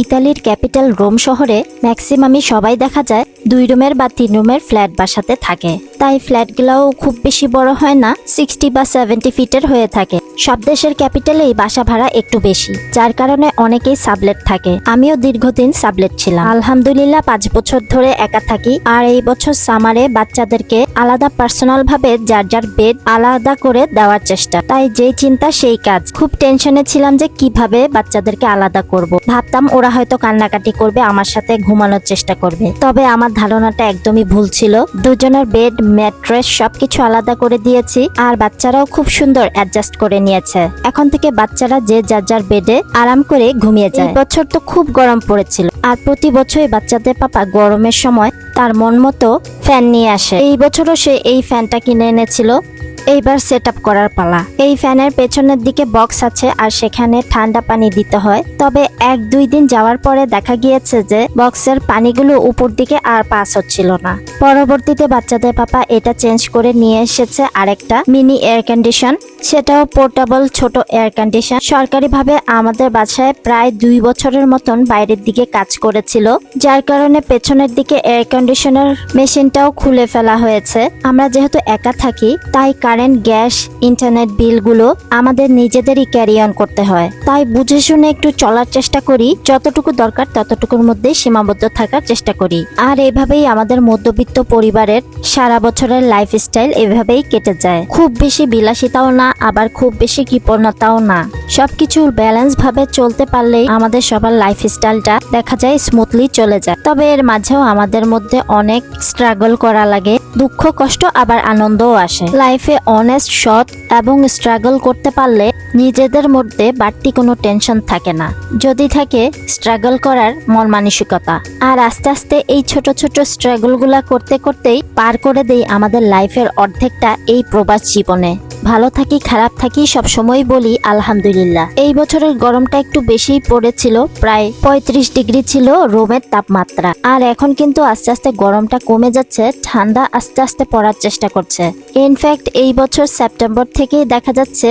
ইতালির capital Rome শহরে ম্যাক্সিমামই সবাই দেখা যায় 2 রুমের বা 3 রুমের ফ্ল্যাট বাসাতে থাকে। তাই ফ্ল্যাটগুলোও খুব বেশি বড় হয় না, 60 বা 70 ফিটের হয়ে থাকে। সব দেশের ক্যাপিটালেই বাসা ভাড়া একটু বেশি, যার কারণে অনেকেই সাবলেট থাকে। আমিও দীর্ঘদিন সাবলেট ছিলাম। আলহামদুলিল্লাহ 5 বছর ধরে একা থাকি। আর এই বছর সামারে বাচ্চাদেরকে আলাদা পার্সোনাল ভাবে যার যার বেড আলাদা করে দেওয়ার চেষ্টা। তাই যেই চিন্তা সেই কাজ। খুব টেনশনে ছিলাম যে কিভাবে বাচ্চাদেরকে আলাদা করব। ভাবতাম ওরা হয়তো কান্নাকাটি করবে, আমার সাথে ঘুমানোর চেষ্টা করবে। তবে আমার ধারণাটা একদমই ভুল ছিল। দুজনের বেড, ম্যাট্রেস সবকিছু আলাদা করে দিয়েছি, আর বাচ্চারাও খুব সুন্দর অ্যাডজাস্ট করে নিয়েছে। এখন থেকে বাচ্চারা যে যার যার বেডে আরাম করে ঘুমিয়ে যায়। এই বছর তো খুব গরম পড়েছিল, আর প্রতি বছরই বাচ্চাদের পাপা গরমের সময় তার মন মতো ফ্যান নিয়ে আসে। এই বছরও সে এই ফ্যানটা কিনে এনেছিল। এইবার সেট আপ করার পালা। এই ফ্যানের পেছনের দিকে বক্স আছে, আর সেখানে ঠান্ডা পানি দিতে হয়। তবে 1-2 দিন যাওয়ার পরে দেখা গিয়েছে যে বক্সের পানিগুলো উপর দিকে আর পাস হচ্ছিল না। পরবর্তীতে বাচ্চাদের পাপা এটা চেঞ্জ করে নিয়ে এসেছে আরেকটা মিনি এয়ার কন্ডিশন। সেটাও পোর্টেবল ছোট এয়ার কন্ডিশন। সরকারিভাবে আমাদের বাসায় প্রায় 2 বছরের মতন বাইরের দিকে কাজ করেছিল, যার কারণে পেছনের দিকে এয়ার কন্ডিশনার মেশিনটাও খুলে ফেলা হয়েছে। আমরা যেহেতু একা থাকি, তাই কারেন্ট, গ্যাস, ইন্টারনেট বিলগুলো আমাদের নিজেদেরই ক্যারি অন করতে হয়। তাই বুঝে শুনে একটু চলার চেষ্টা করি, যতটুকু দরকার ততটুকুর মধ্যে সীমাবদ্ধ থাকার চেষ্টা করি। আর এভাবেই আমাদের মধ্যবিত্ত পরিবারের সারা বছরের লাইফস্টাইল এভাবেই কেটে যায়। খুব বেশি বিলাসিতাও না, আবার খুব বেশি কৃপণতাও না। সবকিছু ব্যালেন্স ভাবে চলতে পারলেই আমাদের সবার লাইফস্টাইলটা দেখা যায় স্মুথলি চলে যায়। তবে এর মাঝেও আমাদের মধ্যে অনেক স্ট্রাগল করা লাগে, দুঃখ, কষ্ট, আবার আনন্দও আসে। লাইফে অনেস্ট, সৎ এবং স্ট্রাগল করতে পারলে নিজেদের মধ্যে বাড়তি কোনো টেনশন থাকে না, যদি থাকে স্ট্রাগল করার মন মানসিকতা। আর আস্তে আস্তে এই ছোট ছোট স্ট্রাগলগুলা করতে করতেই পার করে দেই আমাদের লাইফের অর্ধেকটা এই প্রবাস জীবনে। ভালো থাকি, খারাপ থাকি, সব সময় বলি আলহামদুলিল্লাহ। এই বছরের গরমটা একটু বেশিই পড়েছিল, প্রায় 35 ডিগ্রি ছিল রোমের তাপমাত্রা। আর এখন কিন্তু আস্তে আস্তে গরমটা কমে যাচ্ছে, ঠান্ডা আস্তে আস্তে পড়ার চেষ্টা করছে। ইনফ্যাক্ট এই বছর সেপ্টেম্বর থেকেই দেখা যাচ্ছে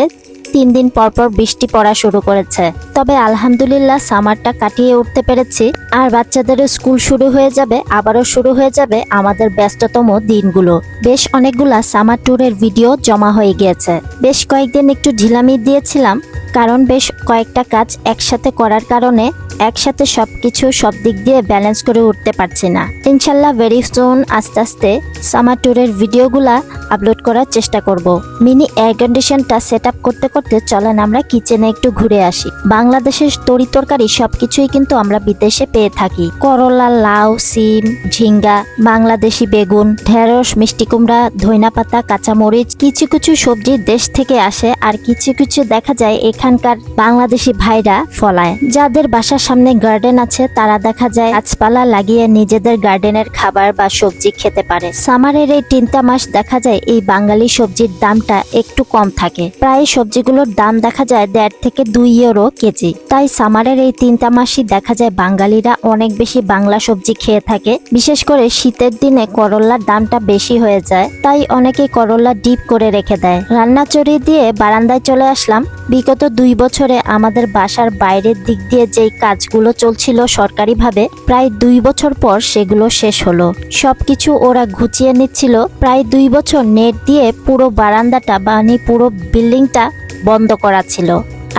3 দিন পর পর বৃষ্টি পড়া শুরু করেছে। তবে আলহামদুলিল্লাহ সামারটা কাটিয়ে উঠতে পেরেছি। আর বাচ্চাদেরও স্কুল শুরু হয়ে যাবে, আবারও শুরু হয়ে যাবে আমাদের ব্যস্ততম দিনগুলো। বেশ অনেকগুলা সামার ট্যুরের ভিডিও জমা হয়ে গিয়েছে। বেশ কয়েকদিন একটু ঢিলামি দিয়েছিলাম, কারণ বেশ কয়েকটা কাজ একসাথে করার কারণে একসাথে সবকিছু সব দিক দিয়ে ব্যালেন্স করে উঠতে পারছি না। ইনশাল্লাহ ভেরি সুন আস্তে আস্তে সামার ট্যুরের ভিডিওগুলা আপলোড করার চেষ্টা করব। মিনি এয়ার কন্ডিশনটা সেট আপ করতে করতে চলেন আমরা কিচেনে একটু ঘুরে আসি। বাংলাদেশের তরি তরকারি সবকিছুই কিন্তু আমরা বিদেশে পেয়ে থাকি। করলা, লাউ, সিম, ঝিঙ্গা, বাংলাদেশি বেগুন, ঢেঁড়স, মিষ্টি কুমড়া, ধইনা পাতা, কাঁচামরিচ, কিছু কিছু সবজি দেশ থেকে আসে, আর কিছু কিছু দেখা যায় এখানকার বাংলাদেশি ভাইরা ফলায়। যাদের বাসার সামনে গার্ডেন আছে তারা দেখা যায় গাছপালা লাগিয়ে নিজেদের গার্ডেনের খাবার বা সবজি খেতে পারে। সামারের এই 3টা মাস দেখা যায় এই বাঙালি সবজির দামটা একটু কম থাকে। প্রায় সবজিগুলোর দাম দেখা যায় 1.5 থেকে 2 ইউরো কেজি। তাই সামারের এই 3টা মাসই দেখা যায় বাঙালিরা অনেক বেশি বাংলা সবজি খেয়ে থাকে। বিশেষ করে শীতের দিনে করলার দামটা বেশি হয়ে যায়, তাই অনেকে করলা ডিপ করে রেখে দেয়। রান্না চড়িয়ে দিয়ে বারান্দায় চলে আসলাম। বিগত 2 বছরে আমাদের বাসার বাইরের দিক দিয়ে যেই কাজগুলো চলছিল সরকারিভাবে, প্রায় 2 বছর পর সেগুলো শেষ হলো। সবকিছু ওরা গুছিয়ে নিচ্ছিল। প্রায় 2 বছর নেট দিয়ে পুরো বারান্দাটা মানে পুরো বিল্ডিংটা বন্ধ করা ছিল।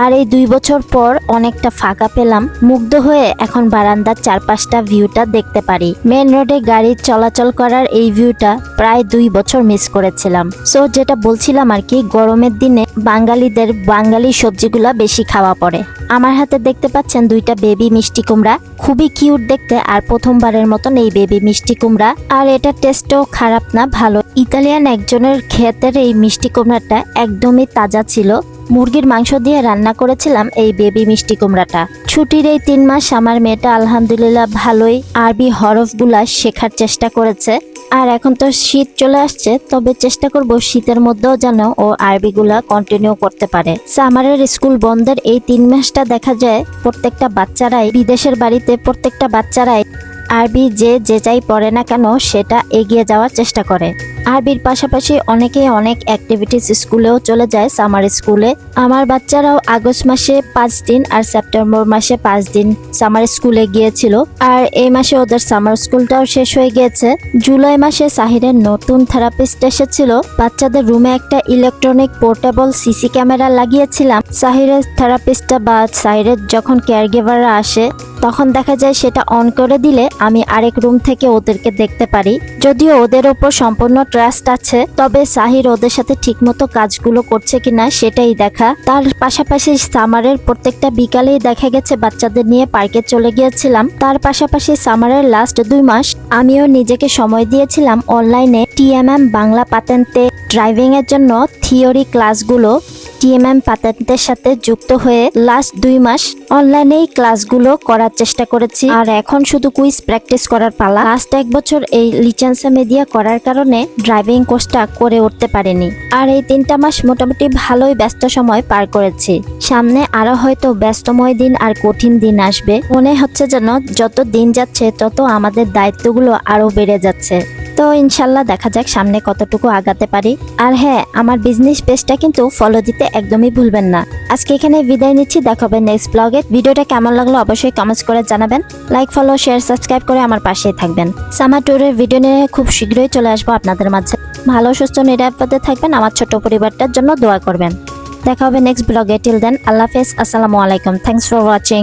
আর এই 2 বছর পর অনেকটা ফাঁকা পেলাম। মুগ্ধ হয়ে এখন বারান্দার চারপাশটা ভিউটা দেখতে পারি। মেন রোডে গাড়ি চলাচল করার এই ভিউটা প্রায় 2 বছর মিস করেছিলাম। সো যেটা বলছিলাম আর কি, গরমের দিনে বাঙালিদের বাঙালি সবজিগুলা বেশি খাওয়া পড়ে। আমার হাতে দেখতে পাচ্ছেন 2টা বেবি মিষ্টি কুমড়া, খুবই কিউট দেখতে। আর প্রথমবারের মতন এই বেবি মিষ্টি কুমড়া, আর এটা টেস্টও খারাপ না, ভালো। ইতালিয়ান একজনের ক্ষেতের এই মিষ্টি কুমড়াটা একদমই তাজা ছিল। মুরগির মাংস দিয়ে রান্না করেছিলাম এই বেবি মিষ্টি কুমড়াটা। ছুটির এই 3 মাস আমার মেয়েটা আলহামদুলিল্লাহ ভালোই আরবি হরফগুলা শেখার চেষ্টা করেছে। আর এখন তো শীত চলে আসছে, তবে চেষ্টা করব শীতের মধ্যেও যেন ও আরবিগুলা কন্টিনিউ করতে পারে। সামারের স্কুল বন্ধের এই 3 মাসটা দেখা যায় প্রত্যেকটা বাচ্চারাই বিদেশের বাড়িতে প্রত্যেকটা বাচ্চারাই আরবি যে যাই পড়ে না কেন সেটা এগিয়ে যাওয়ার চেষ্টা করে। আরবির পাশাপাশি অনেকে অনেক অ্যাক্টিভিটিস স্কুলেও চলে যায় সামার স্কুলে। আমার বাচ্চারাও আগস্ট মাসে 5 দিন আর সেপ্টেম্বর মাসে 5 দিন সামার স্কুলে গিয়েছিল। আর এই মাসে ওদের সামার স্কুলটাও শেষ হয়ে গিয়েছে। জুলাই মাসে সাহিরের নতুন থেরাপিস্ট এসেছিল। বাচ্চাদের রুমে একটা ইলেকট্রনিক পোর্টেবল সিসি ক্যামেরা লাগিয়েছিলাম। সাহিরের থেরাপিস্টটা বা সাহিরের যখন কেয়ারগিভাররা আসে তখন দেখা যায় সেটা অন করে দিলে আমি আরেক রুম থেকে ওদেরকে দেখতে পারি। যদিও ওদের ওপর সম্পূর্ণ ট্রাস্ট আছে, তবে সাহির ওদের সাথে ঠিকমতো কাজগুলো করছে কিনা সেটাই দেখা। তার পাশাপাশি সামারের প্রত্যেকটা বিকালেই দেখা গেছে বাচ্চাদের নিয়ে পার্কে চলে গিয়েছিলাম। তার পাশাপাশি সামারের লাস্ট 2 মাস আমিও নিজেকে সময় দিয়েছিলাম অনলাইনে টিএমএম বাংলা পাতেন্তে ড্রাইভিং এর জন্য থিওরি ক্লাসগুলো টিএমএম পাতেন্টের সাথে যুক্ত হয়ে লাস্ট 2 মাস অনলাইনেই ক্লাসগুলো করার চেষ্টা করেছি। আর এখন শুধু কুইজ প্র্যাকটিস করার পালা। লাস্ট 1 বছর এই লিচেন্সা মিডিয়া করার কারণে ড্রাইভিং কোর্সটা করে উঠতে পারিনি। আর এই 3টা মাস মোটামুটি ভালোই ব্যস্ত সময় পার করেছি। সামনে আরো হয়তো ব্যস্তময় দিন আর কঠিন দিন আসবে। মনে হচ্ছে যেন যত দিন যাচ্ছে তত আমাদের দায়িত্বগুলো আরো বেড়ে যাচ্ছে। তো ইনশাল্লাহ দেখা যাক সামনে কতটুকু আগাতে পারি। আর হ্যাঁ, আমার বিজনেস পেজটা কিন্তু ফলো দিতে একদমই ভুলবেন না। আজকে এখানে বিদায় নিচ্ছি, দেখা হবে নেক্সট ব্লগে। ভিডিওটা কেমন লাগলো অবশ্যই কমেন্টস করে জানাবেন। লাইক, ফলো, শেয়ার, সাবস্ক্রাইব করে আমার পাশেই থাকবেন। সামার ট্যুরের ভিডিও নিয়ে খুব শীঘ্রই চলে আসবো আপনাদের মাঝে। ভালো সুস্থ নিরাপদে থাকবেন, আমার ছোট পরিবারটার জন্য দোয়া করবেন। দেখা হবে নেক্সট ব্লগে। টিল দেন আল্লাহ হাফেজ, আসসালামু আলাইকুম, থ্যাঙ্কস ফর ওয়াচিং।